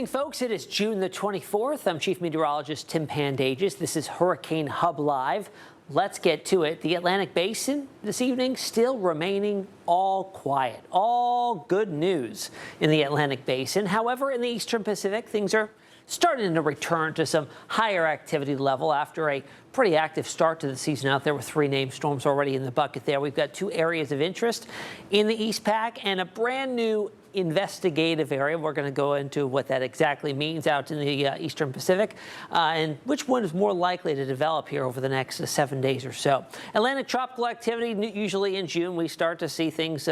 evening, folks. It is June the 24th. I'm Chief Meteorologist Tim Pandajis. This is Hurricane Hub Live. Let's get to it. The Atlantic Basin this evening still remaining all quiet. All good news in the Atlantic Basin. However, in the Eastern Pacific, things are starting to return to some higher activity level after a pretty active start to the season out there with 3 named storms already in the bucket there. We've got 2 areas of interest in the East Pac and a brand new investigative area. We're going to go into what that exactly means out in the Eastern Pacific and which one is more likely to develop here over the next 7 days or so. Atlantic tropical activity, usually in June, we start to see things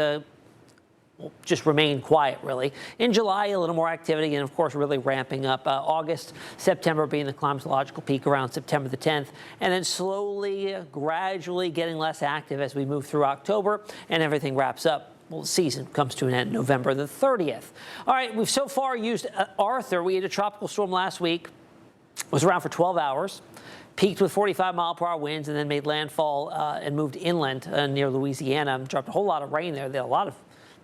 just remain quiet, really. In July, a little more activity and, of course, really ramping up. August, September being the climatological peak around September the 10th, and then slowly, gradually getting less active as we move through October and everything wraps up. Well, the season comes to an end November the 30th. All right, we've so far used Arthur. We had a tropical storm last week. It was around for 12 hours. Peaked with 45-mile-per-hour winds and then made landfall and moved inland near Louisiana. Dropped a whole lot of rain there. There are a lot of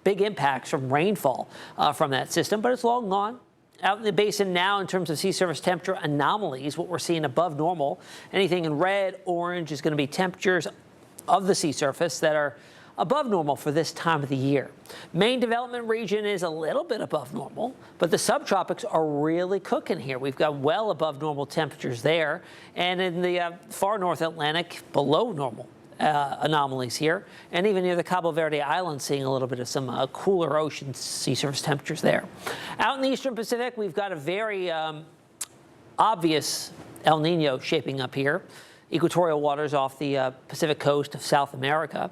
big impacts from rainfall from that system, but it's long gone. Out in the basin now, in terms of sea surface temperature anomalies, what we're seeing above normal, anything in red, orange is going to be temperatures of the sea surface that are above normal for this time of the year. Main development region is a little bit above normal, but the subtropics are really cooking here. We've got well above normal temperatures there, and in the far North Atlantic, below normal anomalies here, and even near the Cabo Verde Islands, seeing a little bit of some cooler ocean sea surface temperatures there. Out in the Eastern Pacific, we've got a very obvious El Nino shaping up here. Equatorial waters off the Pacific coast of South America.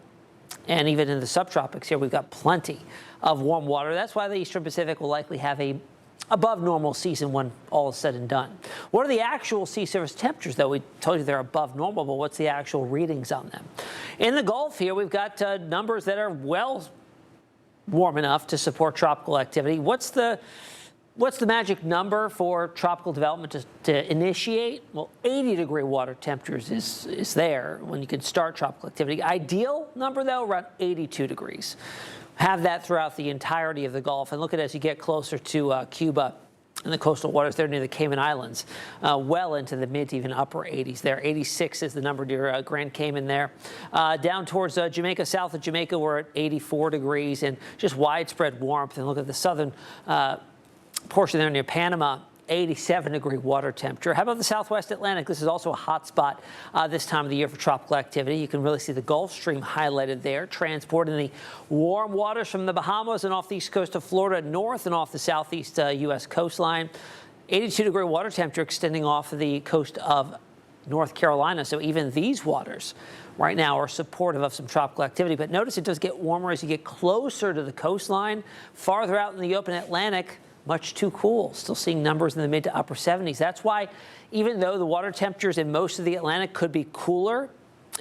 And even in the subtropics here, we've got plenty of warm water. That's why the Eastern Pacific will likely have a above normal season when all is said and done. What are the actual sea surface temperatures, though? We told you they're above normal, but what's the actual readings on them? In the Gulf here, we've got numbers that are well warm enough to support tropical activity. What's the magic number for tropical development to initiate? Well, 80-degree water temperatures is there when you can start tropical activity. Ideal number, though, around 82 degrees. Have that throughout the entirety of the Gulf. And look at it as you get closer to Cuba and the coastal waters there near the Cayman Islands, well into the mid to even upper 80s there. 86 is the number near Grand Cayman there. Down towards Jamaica, south of Jamaica, we're at 84 degrees and just widespread warmth. And look at the southern portion there near Panama, 87-degree water temperature. How about the Southwest Atlantic? This is also a hot spot this time of the year for tropical activity. You can really see the Gulf Stream highlighted there, transporting the warm waters from the Bahamas and off the east coast of Florida north and off the southeast U.S. coastline. 82-degree water temperature extending off the coast of North Carolina. So even these waters right now are supportive of some tropical activity. But notice it does get warmer as you get closer to the coastline. Farther out in the open Atlantic, much too cool. Still seeing numbers in the mid to upper 70s. That's why even though the water temperatures in most of the Atlantic could be cooler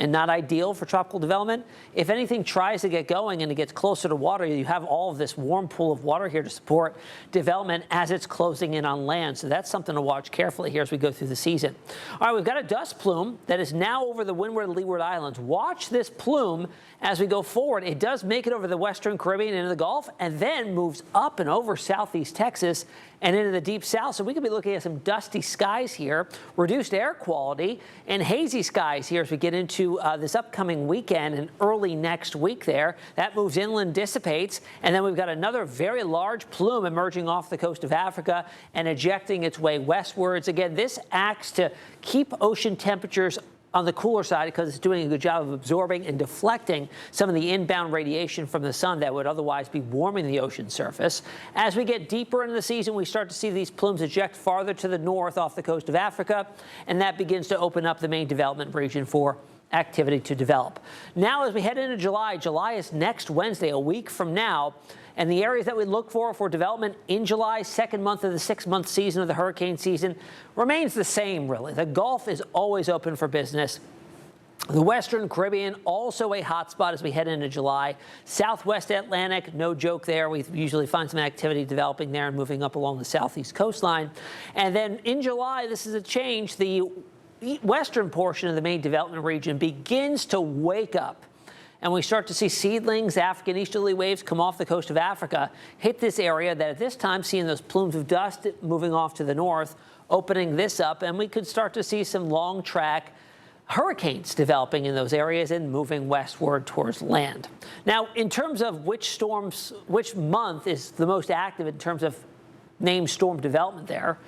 and not ideal for tropical development, if anything tries to get going and it gets closer to water, you have all of this warm pool of water here to support development as it's closing in on land. So that's something to watch carefully here as we go through the season. All right, we've got a dust plume that is now over the Windward and Leeward Islands. Watch this plume as we go forward. It does make it over the Western Caribbean into the Gulf and then moves up and over southeast Texas and into the deep south. So we could be looking at some dusty skies here, reduced air quality, and hazy skies here as we get into this upcoming weekend and early next week there. That moves inland, dissipates, and then we've got another very large plume emerging off the coast of Africa and ejecting its way westwards. Again, this acts to keep ocean temperatures on the cooler side because it's doing a good job of absorbing and deflecting some of the inbound radiation from the sun that would otherwise be warming the ocean surface. As we get deeper into the season, we start to see these plumes eject farther to the north off the coast of Africa, and that begins to open up the main development region for activity to develop. Now, as we head into July, July is next Wednesday, a week from now. And the areas that we look for development in July, second month of the 6-month season of the hurricane season, remains the same, really. The Gulf is always open for business. The Western Caribbean, also a hot spot as we head into July. Southwest Atlantic, no joke there. We usually find some activity developing there and moving up along the southeast coastline. And then in July, this is a change. The western portion of the main development region begins to wake up and we start to see seedlings, African easterly waves come off the coast of Africa, hit this area that at this time seeing those plumes of dust moving off to the north, opening this up, and we could start to see some long track hurricanes developing in those areas and moving westward towards land. Now, in terms of which month is the most active in terms of named storm development there,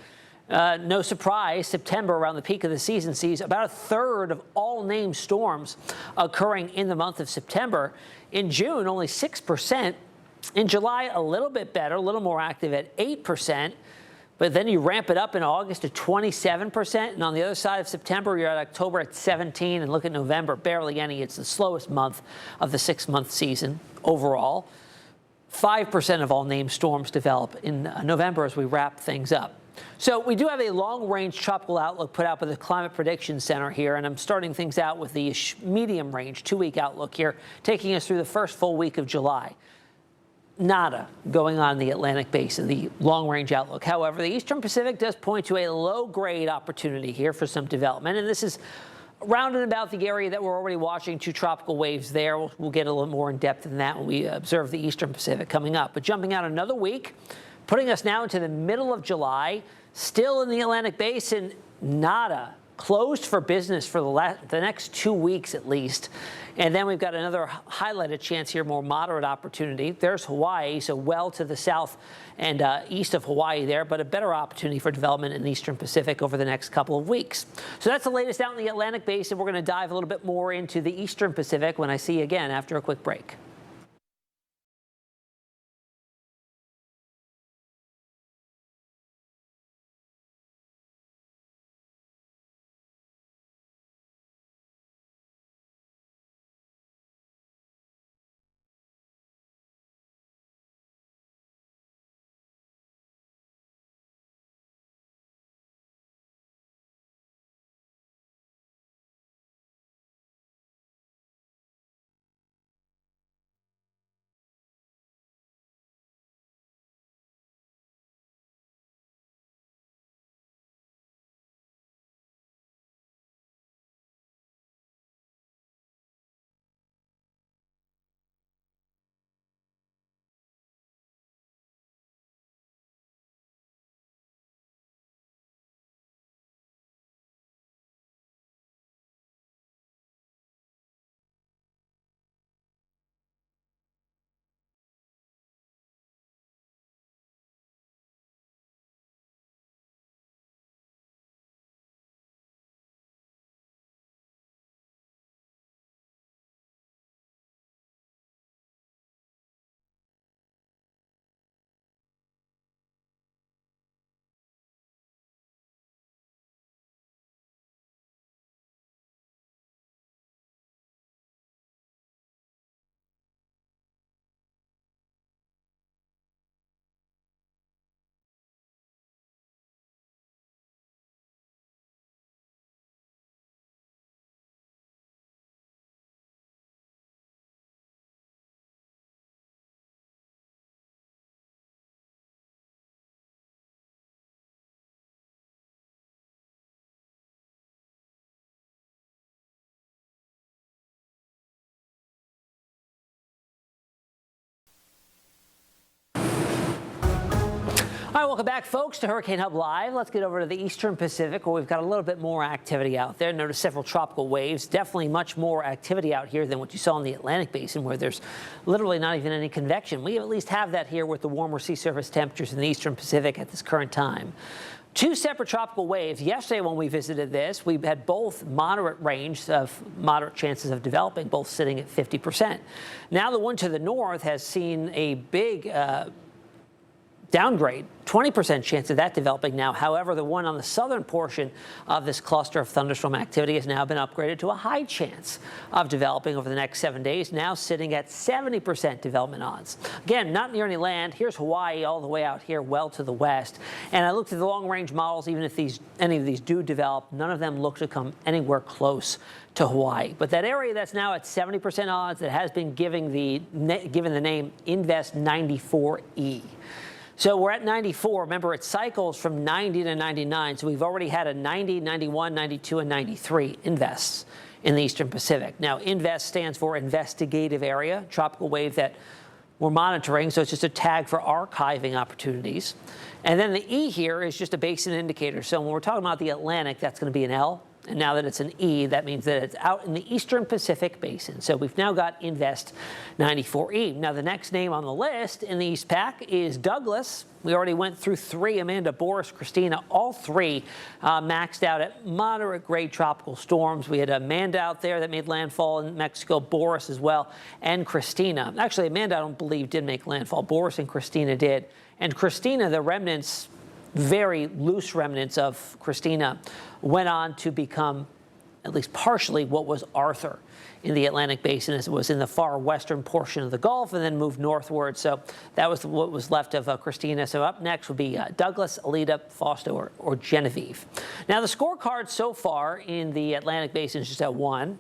no surprise, September, around the peak of the season, sees about a third of all named storms occurring in the month of September. In June, only 6%. In July, a little bit better, a little more active at 8%. But then you ramp it up in August to 27%. And on the other side of September, you're at October at 17. And look at November, barely any. It's the slowest month of the 6-month season overall. 5% of all named storms develop in November as we wrap things up. So we do have a long-range tropical outlook put out by the Climate Prediction Center here, and I'm starting things out with the medium-range 2-week outlook here, taking us through the first full week of July. Nada going on in the Atlantic Basin, the long-range outlook. However, the Eastern Pacific does point to a low-grade opportunity here for some development, and this is round and about the area that we're already watching 2 tropical waves there. We'll get a little more in depth than that when we observe the Eastern Pacific coming up. But jumping out another week, putting us now into the middle of July, still in the Atlantic Basin, nada. Closed for business for the next 2 weeks at least. And then we've got another highlighted chance here, more moderate opportunity. There's Hawaii, so well to the south and east of Hawaii there, but a better opportunity for development in the Eastern Pacific over the next couple of weeks. So that's the latest out in the Atlantic Basin. We're going to dive a little bit more into the Eastern Pacific when I see you again after a quick break. All right, welcome back, folks, to Hurricane Hub Live. Let's get over to the Eastern Pacific, where we've got a little bit more activity out there. Notice several tropical waves. Definitely much more activity out here than what you saw in the Atlantic Basin, where there's literally not even any convection. We at least have that here with the warmer sea surface temperatures in the Eastern Pacific at this current time. 2 separate tropical waves. Yesterday when we visited this, we had both moderate chances of developing, both sitting at 50%. Now the one to the north has seen a big downgrade, 20% chance of that developing now. However, the one on the southern portion of this cluster of thunderstorm activity has now been upgraded to a high chance of developing over the next 7 days, now sitting at 70% development odds. Again, not near any land. Here's Hawaii all the way out here, well to the west. And I looked at the long-range models. Even if any of these do develop, none of them look to come anywhere close to Hawaii. But that area that's now at 70% odds, that has been given the name Invest 94E. So we're at 94. Remember, it cycles from 90 to 99. So we've already had a 90, 91, 92, and 93 invests. in the Eastern Pacific. Now, INVEST stands for Investigative Area, tropical wave that we're monitoring, so it's just a tag for archiving opportunities. And then the E here is just a basin indicator. So when we're talking about the Atlantic, that's going to be an L. And now that it's an E, that means that it's out in the Eastern Pacific Basin. So we've now got INVEST 94E. Now, the next name on the list in the East Pac is Douglas. We already went through three: Amanda, Boris, Christina. All three maxed out at moderate grade tropical storms. We had Amanda out there that made landfall in Mexico, Boris as well, and Christina. Actually, Amanda, I don't believe, did make landfall. Boris and Christina did. And Christina, the remnants, very loose remnants of Christina, went on to become, at least partially, what was Arthur in the Atlantic Basin, as it was in the far western portion of the Gulf and then moved northward. So that was what was left of Christina. So up next would be Douglas, Alida, Fausto, or Genevieve. Now, the scorecard so far in the Atlantic Basin is just at 1.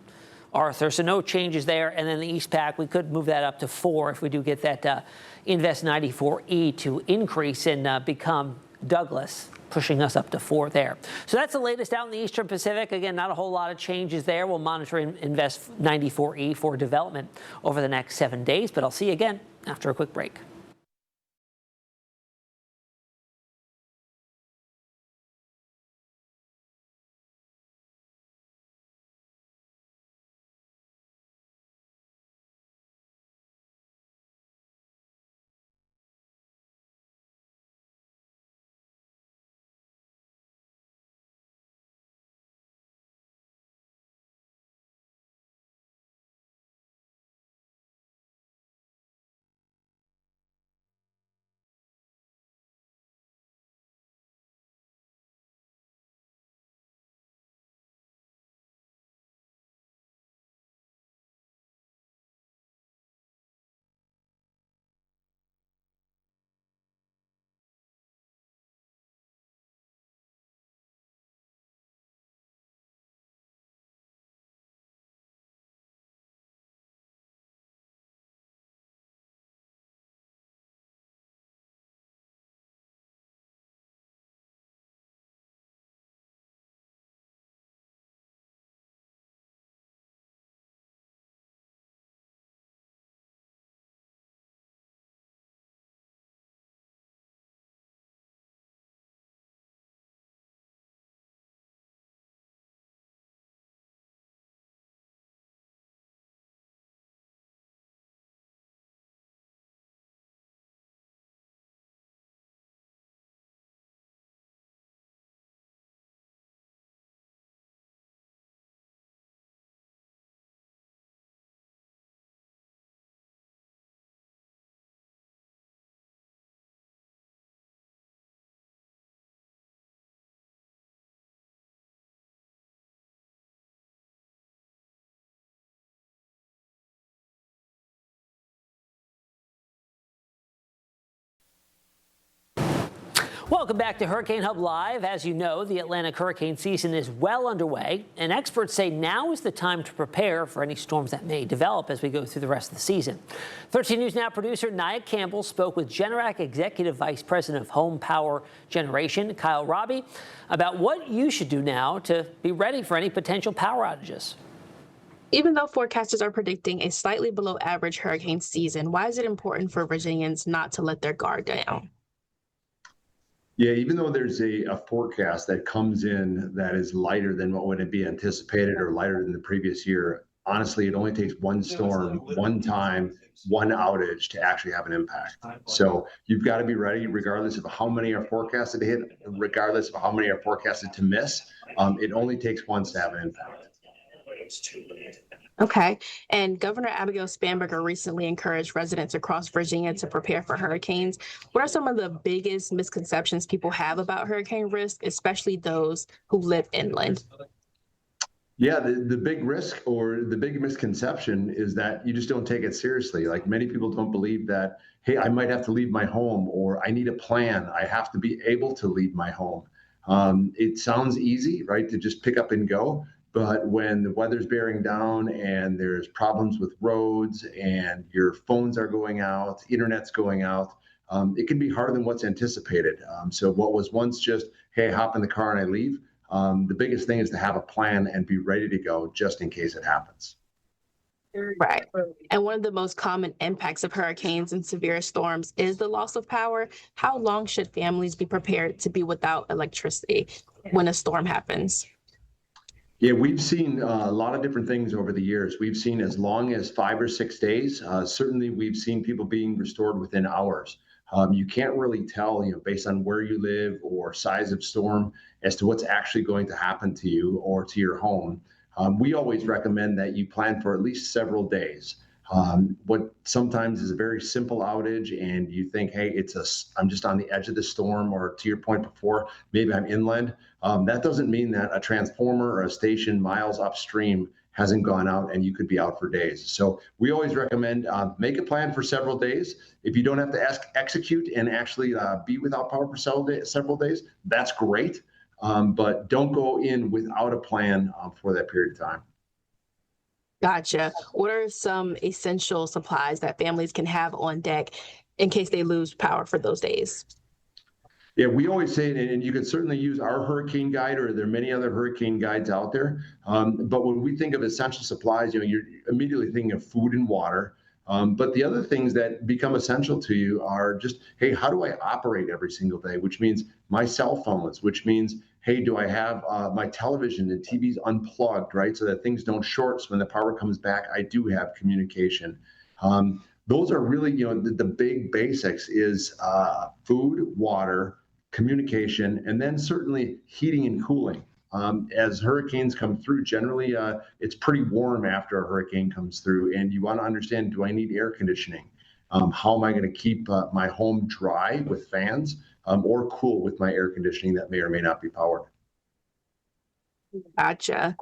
Arthur, so no changes there. And then the East Pac, we could move that up to 4 if we do get that INVEST 94E to increase and become Douglas, pushing us up to 4 there. So that's the latest out in the Eastern Pacific. Again, not a whole lot of changes there. We'll monitor INVEST 94E for development over the next 7 days, but I'll see you again after a quick break. Welcome back to Hurricane Hub Live. As you know, the Atlantic hurricane season is well underway, and experts say now is the time to prepare for any storms that may develop as we go through the rest of the season. 13 News Now producer Nia Campbell spoke with Generac Executive Vice President of Home Power Generation, Kyle Robbie, about what you should do now to be ready for any potential power outages. Even though forecasters are predicting a slightly below average hurricane season, why is it important for Virginians not to let their guard down? Yeah, even though there's a forecast that comes in that is lighter than what would be anticipated or lighter than the previous year, honestly, it only takes one storm, one time, one outage to actually have an impact. So you've got to be ready, regardless of how many are forecasted to hit, regardless of how many are forecasted to miss. It only takes once to have an impact. Okay. And Governor Abigail Spanberger recently encouraged residents across Virginia to prepare for hurricanes. What are some of the biggest misconceptions people have about hurricane risk, especially those who live inland? Yeah, the big risk or the big misconception is that you just don't take it seriously. Like, many people don't believe that, hey, I might have to leave my home, or I need a plan. I have to be able to leave my home. It sounds easy, right, to just pick up and go. But when the weather's bearing down and there's problems with roads and your phones are going out, internet's going out, it can be harder than what's anticipated. So what was once just, hey, hop in the car and I leave, The biggest thing is to have a plan and be ready to go just in case it happens. Right. And one of the most common impacts of hurricanes and severe storms is the loss of power. How long should families be prepared to be without electricity when a storm happens? Yeah, we've seen a lot of different things over the years. We've seen as long as 5 or 6 days. Certainly, we've seen people being restored within hours. You can't really tell, based on where you live or size of storm, as to what's actually going to happen to you or to your home. We always recommend that you plan for at least several days. What sometimes is a very simple outage, and you think, hey, I'm just on the edge of the storm, or to your point before, maybe I'm inland. That doesn't mean that a transformer or a station miles upstream hasn't gone out and you could be out for days. So we always recommend make a plan for several days. If you don't have to execute and actually be without power for several days, that's great. But don't go in without a plan for that period of time. Gotcha. What are some essential supplies that families can have on deck in case they lose power for those days? Yeah, we always say, and you can certainly use our hurricane guide, or there are many other hurricane guides out there. But when we think of essential supplies, you're immediately thinking of food and water. But the other things that become essential to you are just, hey, how do I operate every single day? Which means my cell phones, which means, hey, do I have my television and TVs unplugged, right? So that things don't short. So when the power comes back, I do have communication. Those are really, the big basics is food, water, communication, and then certainly heating and cooling. As hurricanes come through, generally it's pretty warm after a hurricane comes through, and you want to understand, do I need air conditioning? How am I going to keep my home dry with fans or cool with my air conditioning that may or may not be powered? Gotcha.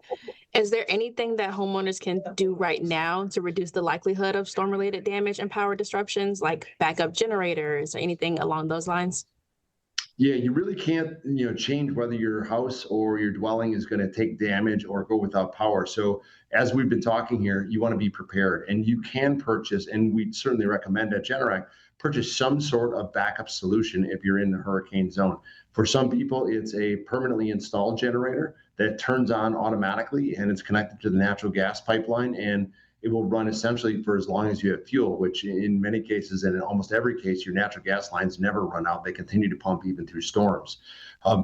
Is there anything that homeowners can do right now to reduce the likelihood of storm-related damage and power disruptions, like backup generators or anything along those lines? Yeah, you really can't, change whether your house or your dwelling is going to take damage or go without power. So as we've been talking here, you want to be prepared, and you can purchase, and we certainly recommend at Generac, purchase some sort of backup solution if you're in the hurricane zone. For some people, it's a permanently installed generator that turns on automatically, and it's connected to the natural gas pipeline, and it will run essentially for as long as you have fuel, which in many cases, and in almost every case, your natural gas lines never run out. They continue to pump even through storms.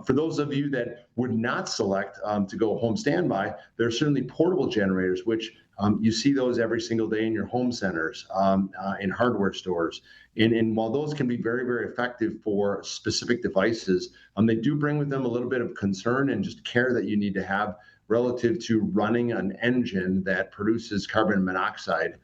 For those of you that would not select to go home standby, there are certainly portable generators, which you see those every single day in your home centers, in hardware stores. And while those can be very, very effective for specific devices, they do bring with them a little bit of concern and just care that you need to have relative to running an engine that produces carbon monoxide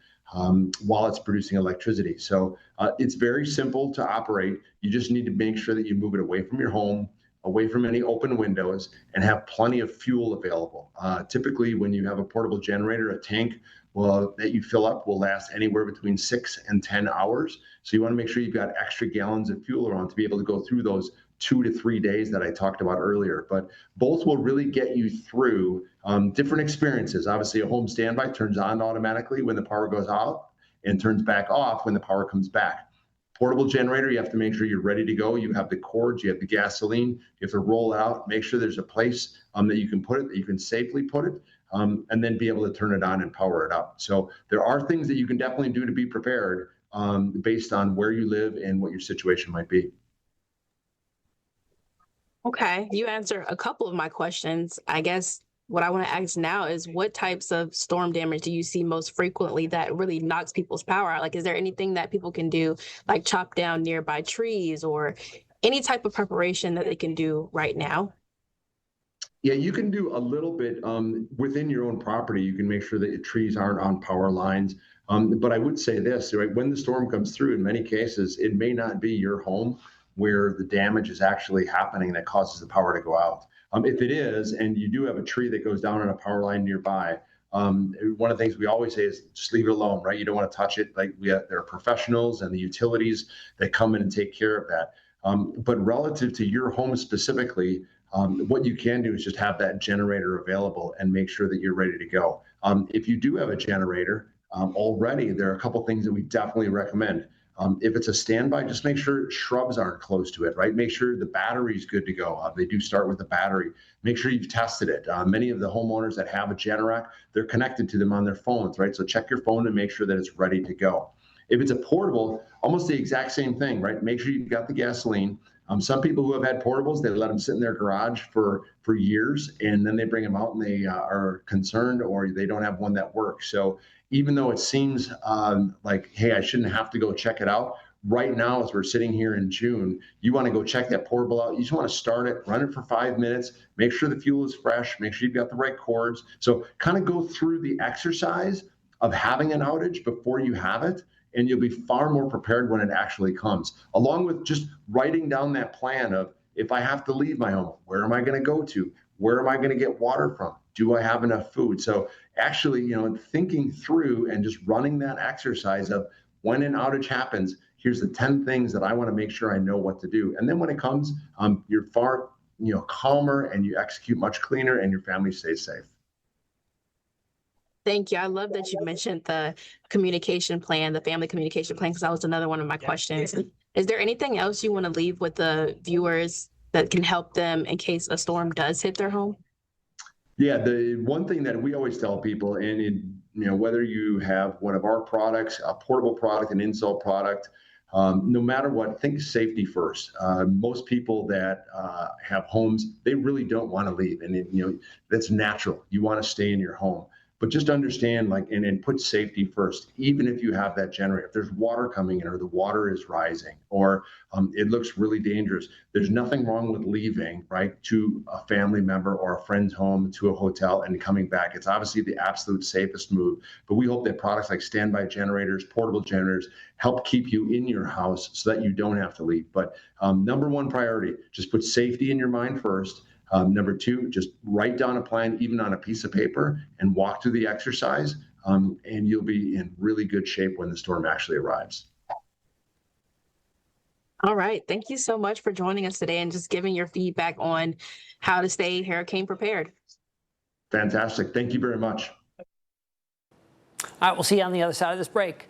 while it's producing electricity. So it's very simple to operate. You just need to make sure that you move it away from your home, away from any open windows, and have plenty of fuel available. Typically, when you have a portable generator, a tank that you fill up will last anywhere between 6 and 10 hours. So you want to make sure you've got extra gallons of fuel around to be able to go through those 2 to 3 days that I talked about earlier. But both will really get you through different experiences. Obviously, a home standby turns on automatically when the power goes out and turns back off when the power comes back. Portable generator, you have to make sure you're ready to go. You have the cords, you have the gasoline, you have to roll it out, make sure there's a place that you can put it, that you can safely put it, and then be able to turn it on and power it up. So there are things that you can definitely do to be prepared based on where you live and what your situation might be. Okay, you answered a couple of my questions. I guess what I want to ask now is, what types of storm damage do you see most frequently that really knocks people's power out? Like, is there anything that people can do, like chop down nearby trees or any type of preparation that they can do right now? Yeah, you can do a little bit within your own property. You can make sure that your trees aren't on power lines. But I would say this, right? When the storm comes through, in many cases, it may not be your home where the damage is actually happening that causes the power to go out. If it is, and you do have a tree that goes down on a power line nearby, one of the things we always say is just leave it alone, right? You don't want to touch it. Like there are professionals and the utilities that come in and take care of that. But relative to your home specifically, what you can do is just have that generator available and make sure that you're ready to go. If you do have a generator already, there are a couple things that we definitely recommend. If it's a standby, just make sure shrubs aren't close to it, right? Make sure the battery's good to go. They do start with a battery. Make sure you've tested it. Many of the homeowners that have a Generac, they're connected to them on their phones, right? So check your phone and make sure that it's ready to go. If it's a portable, almost the exact same thing, right? Make sure you've got the gasoline. Some people who have had portables, they let them sit in their garage for years, and then they bring them out and they are concerned or they don't have one that works. So even though it seems like, hey, I shouldn't have to go check it out, right now, as we're sitting here in June, you want to go check that portable out. You just want to start it, run it for 5 minutes, make sure the fuel is fresh, make sure you've got the right cords. So kind of go through the exercise of having an outage before you have it, and you'll be far more prepared when it actually comes, along with just writing down that plan of, if I have to leave my home, where am I going to go to? Where am I going to get water from? Do I have enough food? So actually, thinking through and just running that exercise of, when an outage happens, here's the 10 things that I want to make sure I know what to do. And then when it comes, you're far calmer, and you execute much cleaner, and your family stays safe. Thank you. I love that you mentioned the communication plan, the family communication plan, because that was another one of my questions. Is there anything else you want to leave with the viewers that can help them in case a storm does hit their home? Yeah, the one thing that we always tell people, and whether you have one of our products, a portable product, an install product, no matter what, think safety first. Most people that have homes, they really don't want to leave, and that's natural. You want to stay in your home. But just understand, and put safety first. Even if you have that generator, if there's water coming in, or the water is rising, or it looks really dangerous, there's nothing wrong with leaving, right, to a family member or a friend's home, to a hotel, and coming back. It's obviously the absolute safest move. But we hope that products like standby generators, portable generators, help keep you in your house so that you don't have to leave. But number one priority, just put safety in your mind first. Number two, just write down a plan, even on a piece of paper, and walk through the exercise, and you'll be in really good shape when the storm actually arrives. All right. Thank you so much for joining us today and just giving your feedback on how to stay hurricane prepared. Fantastic. Thank you very much. All right, we'll see you on the other side of this break.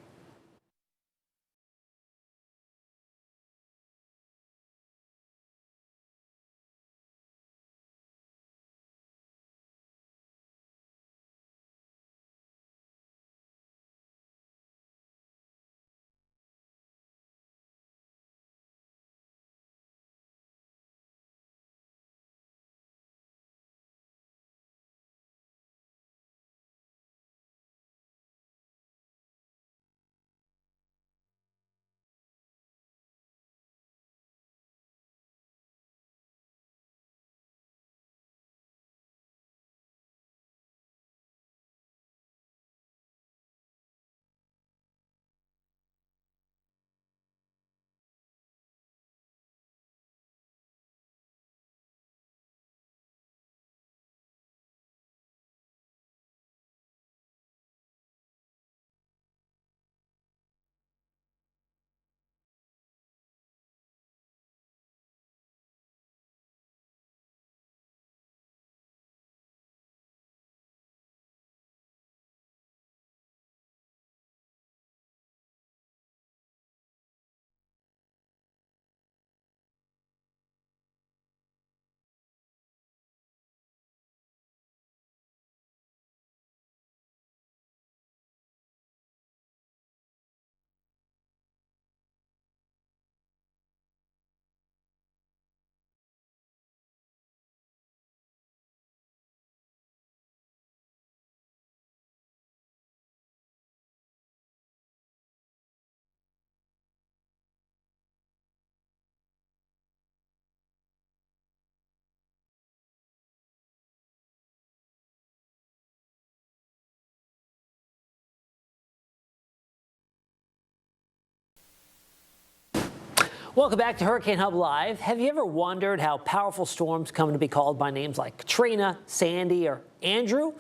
Welcome back to Hurricane Hub Live. Have you ever wondered how powerful storms come to be called by names like Katrina, Sandy, or Andrew?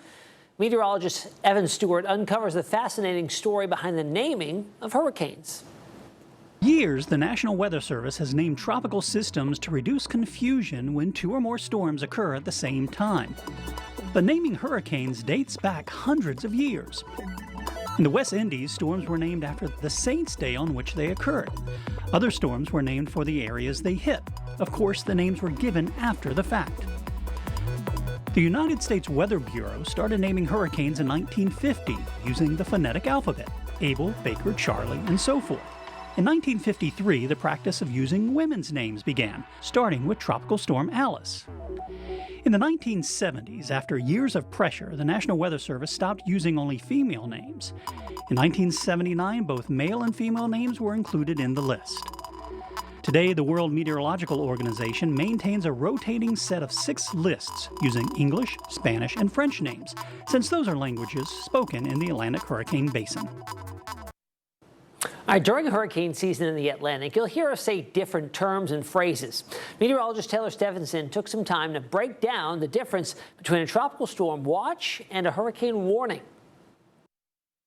Meteorologist Evan Stewart uncovers the fascinating story behind the naming of hurricanes. Years, the National Weather Service has named tropical systems to reduce confusion when two or more storms occur at the same time. But naming hurricanes dates back hundreds of years. In the West Indies, storms were named after the saint's day on which they occurred. Other storms were named for the areas they hit. Of course, the names were given after the fact. The United States Weather Bureau started naming hurricanes in 1950 using the phonetic alphabet: Abel, Baker, Charlie, and so forth. In 1953, the practice of using women's names began, starting with Tropical Storm Alice. In the 1970s, after years of pressure, the National Weather Service stopped using only female names. In 1979, both male and female names were included in the list. Today, the World Meteorological Organization maintains a rotating set of 6 lists using English, Spanish, and French names, since those are languages spoken in the Atlantic Hurricane Basin. All right, during hurricane season in the Atlantic, you'll hear us say different terms and phrases. Meteorologist Taylor Stephenson took some time to break down the difference between a tropical storm watch and a hurricane warning.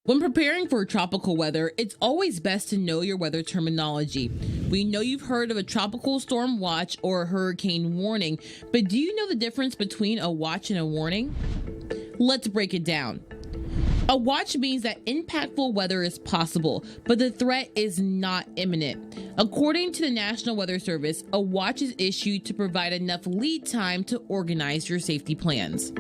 When preparing for tropical weather, it's always best to know your weather terminology. We know you've heard of a tropical storm watch or a hurricane warning, but do you know the difference between a watch and a warning? Let's break it down. A watch means that impactful weather is possible, but the threat is not imminent. According to the National Weather Service, a watch is issued to provide enough lead time to organize your safety plans.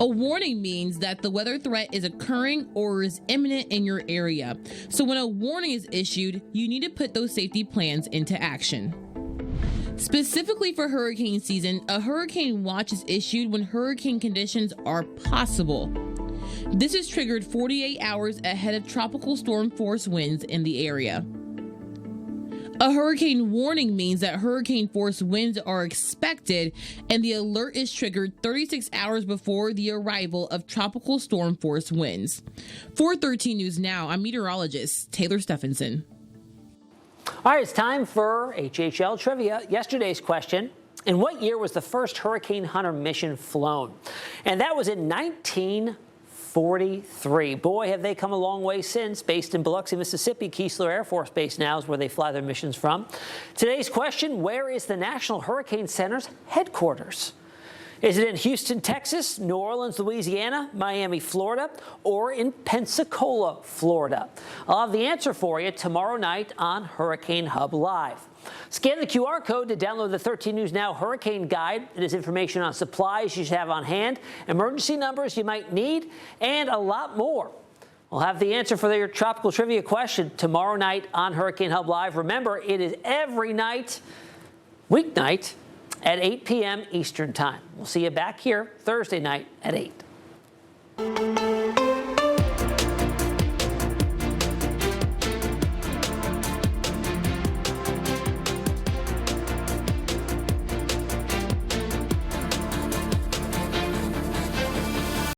A warning means that the weather threat is occurring or is imminent in your area. So when a warning is issued, you need to put those safety plans into action. Specifically for hurricane season, a hurricane watch is issued when hurricane conditions are possible. This is triggered 48 hours ahead of tropical storm force winds in the area. A hurricane warning means that hurricane force winds are expected and the alert is triggered 36 hours before the arrival of tropical storm force winds. For 13 News Now, I'm meteorologist Taylor Stephenson. All right, it's time for HHL Trivia. Yesterday's question: in what year was the first Hurricane Hunter mission flown? And that was in 1943. Boy, have they come a long way since. Based in Biloxi, Mississippi, Keesler Air Force Base now is where they fly their missions from. Today's question: where is the National Hurricane Center's headquarters? Is it in Houston, Texas, New Orleans, Louisiana, Miami, Florida, or in Pensacola, Florida? I'll have the answer for you tomorrow night on Hurricane Hub Live. Scan the QR code to download the 13 News Now Hurricane Guide. It is information on supplies you should have on hand, emergency numbers you might need, and a lot more. We'll have the answer for your tropical trivia question tomorrow night on Hurricane Hub Live. Remember, it is every night, weeknight, at 8 p.m. Eastern Time. We'll see you back here Thursday night at 8.